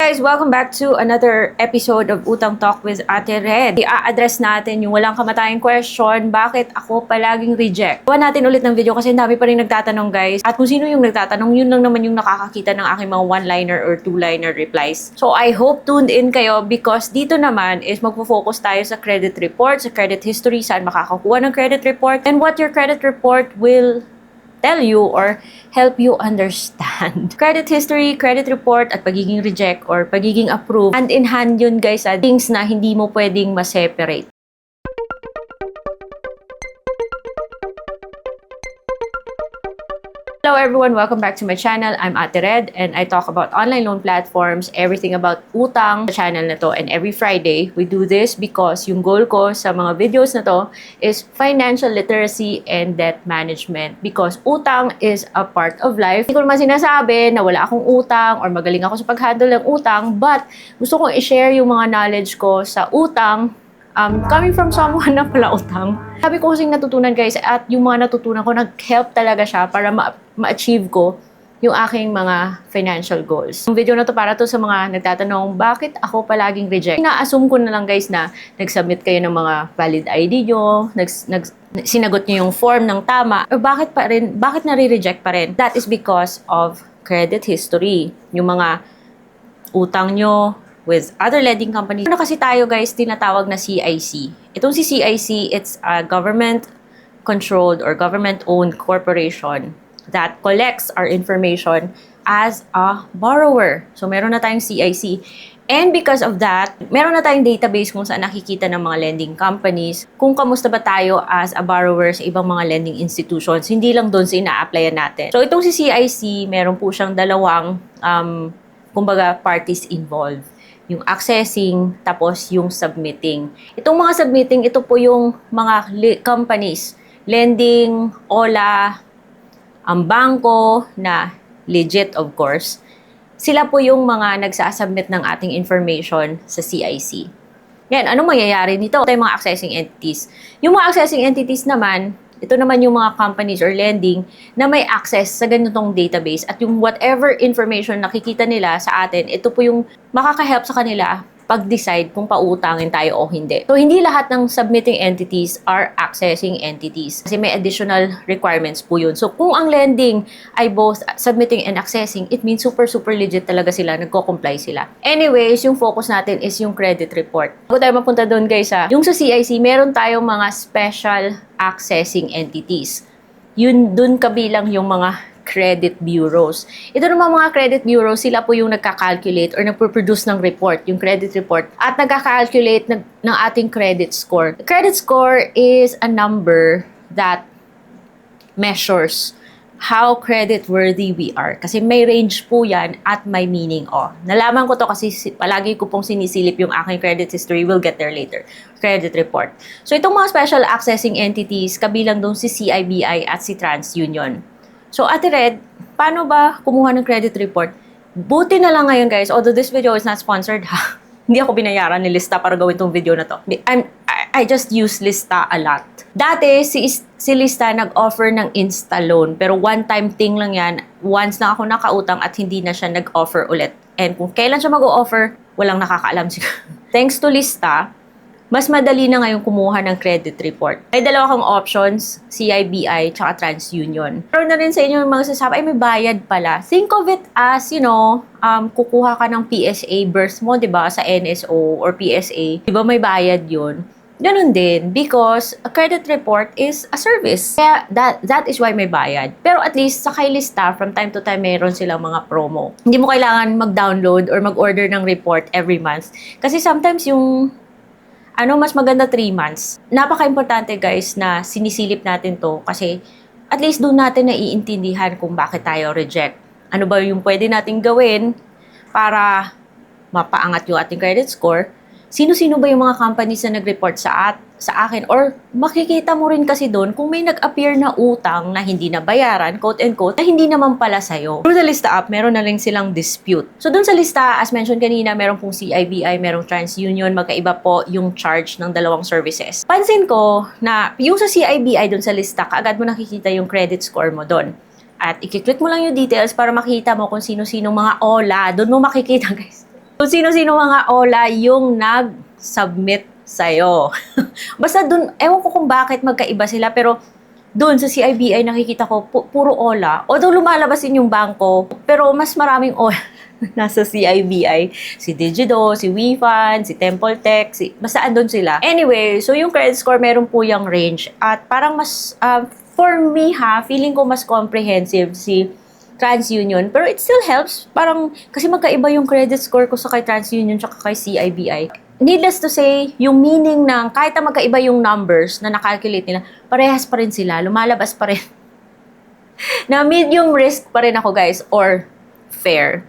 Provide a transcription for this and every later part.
guys! Welcome back to another episode of Utang Talk with Ate Red. I-address natin yung walang kamatayang question, bakit ako palaging reject? Gawa natin ulit ng video kasi dami pa rin nagtatanong guys. At kung sino yung nagtatanong, yun lang naman yung nakakakita ng aking mga one-liner or two-liner replies. So I hope tuned in kayo because dito naman is magpo-focus tayo sa credit report, sa credit history, saan makakakuha ng credit report, and what your credit report will tell you or help you understand. Credit history, credit report, at pagiging reject or pagiging approve, hand in hand yun guys, things na hindi mo pwedeng ma-separate. Hello everyone! Welcome back to my channel. I'm Ate Red and I talk about online loan platforms, everything about utang sa channel na to. And every Friday, we do this because yung goal ko sa mga videos na to is financial literacy and debt management. Because utang is a part of life. Hindi ko naman sinasabi na wala akong utang or magaling ako sa pag-handle ng utang, but gusto kong i-share yung mga knowledge ko sa utang coming from someone na pala utang. Sabi ko kasing natutunan guys, at yung mga natutunan ko, nag-help talaga siya para ma-achieve ko yung aking mga financial goals. Yung video na to para to sa mga nagtatanong, bakit ako palaging reject? Ina-assume ko na lang guys na nag-submit kayo ng mga valid ID nyo, sinagot nyo yung form ng tama, o bakit nare-reject pa rin? That is because of credit history. Yung mga utang nyo with other lending companies. Ano kasi tayo guys, tinatawag na CIC. Itong si CIC, it's a government-controlled or government-owned corporation that collects our information as a borrower. So, meron na tayong CIC. And because of that, meron na tayong database kung saan nakikita ng mga lending companies kung kamusta ba tayo as a borrower sa ibang mga lending institutions. Hindi lang doon sa ina-applyan natin. So, itong si CIC, meron po siyang dalawang kumbaga parties involved. Yung accessing, tapos yung submitting. Itong mga submitting, ito po yung mga companies, lending, OLA, ang bangko na legit of course. Sila po yung mga nagsasubmit ng ating information sa CIC. Yan, anong mangyayari nito? Ito yung mga accessing entities. Yung mga accessing entities naman, ito naman yung mga companies or lending na may access sa ganitong database at yung whatever information nakikita nila sa atin, ito po yung makaka-help sa kanila pag-decide kung pautangin tayo o hindi. So, hindi lahat ng submitting entities are accessing entities kasi may additional requirements po yun. So, kung ang lending ay both submitting and accessing, it means super legit talaga sila, nagko-comply sila. Anyways, yung focus natin is yung credit report. Bago tayo mapunta doon guys yung sa CIC, meron tayong mga special accessing entities. Yun, dun kabilang yung mga credit bureaus. Ito naman mga credit bureaus, sila po yung nagka-calculate or nagpo-produce ng report, yung credit report, at nagka-calculate ng ating credit score. The credit score is a number that measures how credit-worthy we are. Kasi may range po yan at may meaning. Nalaman ko to kasi palagi ko pong sinisilip yung aking credit history. We'll get there later. Credit report. So itong mga special accessing entities, kabilang doon si CIBI at si TransUnion. So, Ate Red, paano ba kumuha ng credit report? Buti na lang ngayon, guys. Although this video is not sponsored, ha? Hindi ako binayaran ni Lista para gawin tong video na to. I just use Lista a lot. Dati, si Lista nag-offer ng Insta loan. Pero one-time thing lang yan. Once na ako nakautang at hindi na siya nag-offer ulit. And kung kailan siya mag-offer, walang nakakaalam siguro. Thanks to Lista, mas madali na ngayon kumuha ng credit report. May dalawa kang options, CIBI tsaka TransUnion. Pero na rin sa inyo yung mga sasabi, ay may bayad pala. Think of it as, kukuha ka ng PSA birth mo, di ba, sa NSO or PSA. Di ba may bayad yun? Ganun din, because a credit report is a service. Kaya that is why may bayad. Pero at least sa Lista, from time to time, mayroon silang mga promo. Hindi mo kailangan mag-download or mag-order ng report every month. Kasi sometimes yung mas maganda 3 months. Napaka-importante guys na sinisilip natin to kasi at least doon natin naiintindihan kung bakit tayo reject. Ano ba yung pwede natin gawin para mapaangat yung ating credit score? Sino-sino ba yung mga companies na nag-report sa akin? Or makikita mo rin kasi doon kung may nag-appear na utang na hindi nabayaran, quote-unquote, na hindi naman pala sa'yo. Through the Lista app, meron na rin silang dispute. So doon sa Lista, as mentioned kanina, meron pong CIBI, merong TransUnion, magkaiba po yung charge ng dalawang services. Pansin ko na yung sa CIBI doon sa Lista, kaagad mo nakikita yung credit score mo doon. At i-click mo lang yung details para makita mo kung sino-sino mga OLA. Doon mo makikita guys. Kung sino-sino mga OLA yung nag-submit sa'yo. Basta dun, ewan ko kung bakit magkaiba sila, pero dun sa CIBI nakikita ko, puro OLA. Although lumalabas din yung bangko, pero mas maraming OLA nasa CIBI. Si Digido, si WeFund, si TempleTech, basta andun sila. Anyway, so yung credit score meron po yung range. At parang mas, for me feeling ko mas comprehensive si TransUnion. Pero it still helps. Parang, kasi magkaiba yung credit score ko sa kay TransUnion tsaka kay CIBI. Needless to say, yung meaning ng kahit na magkaiba yung numbers na nakalculate nila, parehas pa rin sila. Lumalabas pa rin na medium risk pa rin ako, guys, or fair.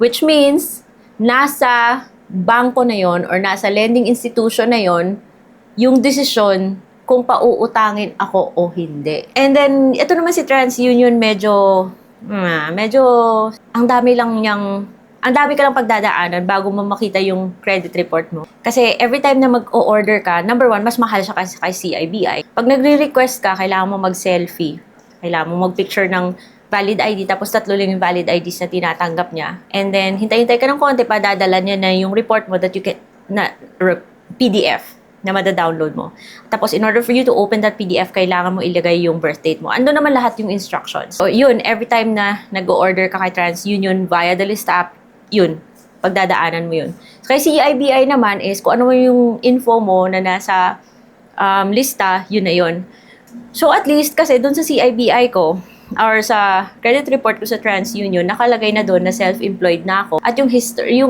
Which means, nasa bangko na yon or nasa lending institution na yon yung desisyon kung pauutangin ako o hindi. And then, ito naman si TransUnion medyo ang dami ka lang pagdadaanan bago mo makita yung credit report mo. Kasi every time na mag-o-order ka, number one, mas mahal siya kasi kay CIBI. Pag nagre-request ka, kailangan mo mag-selfie. Kailangan mo mag-picture ng valid ID, tapos 3 lang yung valid IDs na tinatanggap niya. And then, hintay-hintay ka ng konti pa, dadala niya na yung report mo that you can, PDF na mada-download mo. Tapos, in order for you to open that PDF, kailangan mo ilagay yung birth date mo. Ando naman lahat yung instructions. So, yun, every time na nag-order ka kay TransUnion via the List app, yun, pagdadaanan mo yun. So, kay CIBI naman is, kung ano yung info mo na nasa lista, yun na yun. So, at least, kasi dun sa CIBI ko, or sa credit report ko sa TransUnion, nakalagay na doon na self-employed na ako. At yung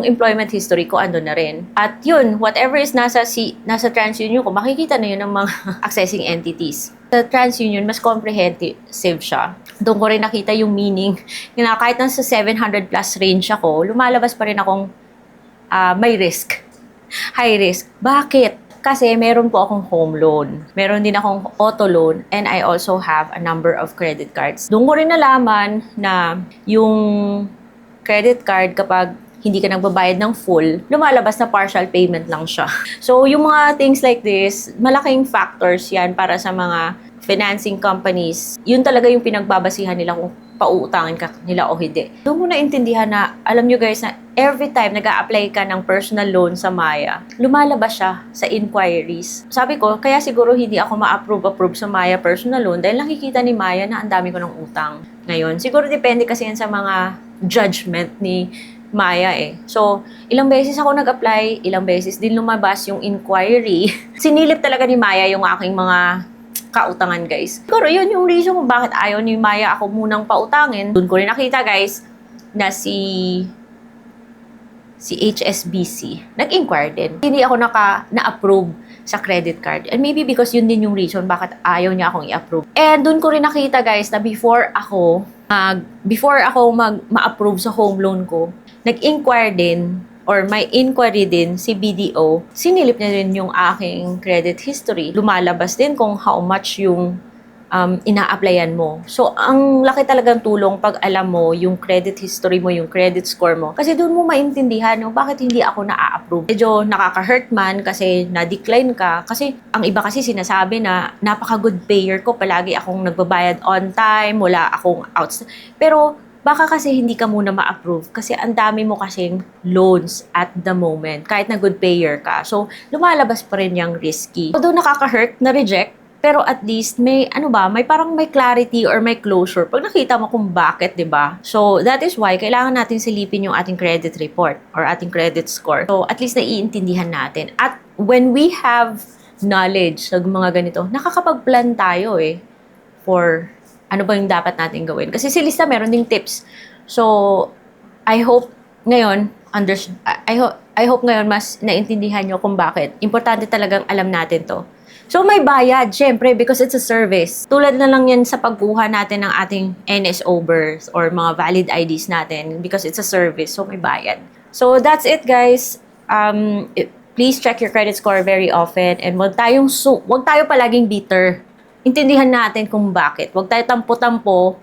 employment history ko ando na rin. At yun, whatever is nasa TransUnion ko, makikita na yun ng mga accessing entities. Sa TransUnion, mas comprehensive siya. Doon ko rin nakita yung meaning. Na kahit nasa 700 plus range ako, lumalabas pa rin akong may risk. High risk. Bakit? Kasi meron po akong home loan. Meron din akong auto loan, and I also have a number of credit cards. Doon ko rin nalaman na yung credit card, kapag hindi ka nagbabayad ng full, lumalabas na partial payment lang siya. So, yung mga things like this, malaking factors yan para sa mga financing companies. Yun talaga yung pinagbabasihan nila kung pauutangin ka nila o hindi. Doon mo naintindihan na, alam nyo guys, na every time nag-a-apply ka ng personal loan sa Maya, lumalabas siya sa inquiries. Sabi ko, kaya siguro hindi ako ma-approve sa Maya personal loan dahil nakikita ni Maya na ang dami ko ng utang. Ngayon, siguro depende kasi yan sa mga judgment ni Maya eh. So, ilang beses ako nag-apply, ilang beses din lumabas yung inquiry. Sinilip talaga ni Maya yung aking mga kautangan, guys. Siguro yun yung reason kung bakit ayaw ni Maya ako munang pautangin. Doon ko rin nakita, guys, na si HSBC nag-inquire din. Hindi ako na-approve sa credit card. And maybe because yun din yung reason bakit ayaw niya akong i-approve. And doon ko rin nakita, guys, na before ako ma-approve sa home loan ko, nag-inquire din or may inquiry din si BDO, sinilip niya din yung aking credit history. Lumalabas din kung how much yung ina-applyan mo. So, ang laki talagang tulong pag alam mo yung credit history mo, yung credit score mo. Kasi doon mo maintindihan yung bakit hindi ako na-approve. Medyo nakaka-hurt man kasi na-decline ka. Kasi ang iba kasi sinasabi na napaka-good payer ko. Palagi akong nagbabayad on time, wala akong outs. Pero baka kasi hindi ka muna ma-approve kasi ang dami mo kasing loans at the moment, kahit na good payer ka. So, lumalabas pa rin yung risky. Although nakaka-hurt na reject, pero at least may parang may clarity or may closure pag nakita mo kung bakit, 'di ba? So, that is why kailangan natin silipin yung ating credit report or ating credit score. So, at least naiintindihan natin. At when we have knowledge sa mga ganito, nakakapag-plan tayo for ano ba yung dapat natin gawin. Kasi si Lista meron ding tips. So, I hope ngayon, I hope ngayon mas naintindihan nyo kung bakit. Importante talagang alam natin to. So, may bayad, syempre, because it's a service. Tulad na lang yan sa pagkuha natin ng ating NSO-bers or mga valid IDs natin because it's a service. So, may bayad. So, that's it, guys. Please check your credit score very often and wag tayo palaging bitter. Intindihan natin kung bakit. Huwag tayo tampo-tampo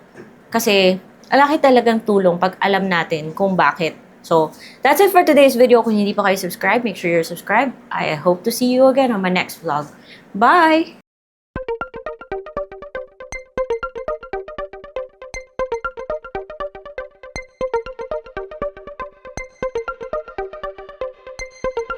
kasi alaki talagang tulong pag alam natin kung bakit. So, that's it for today's video. Kung hindi pa kayo subscribe, make sure you're subscribed. I hope to see you again on my next vlog. Bye!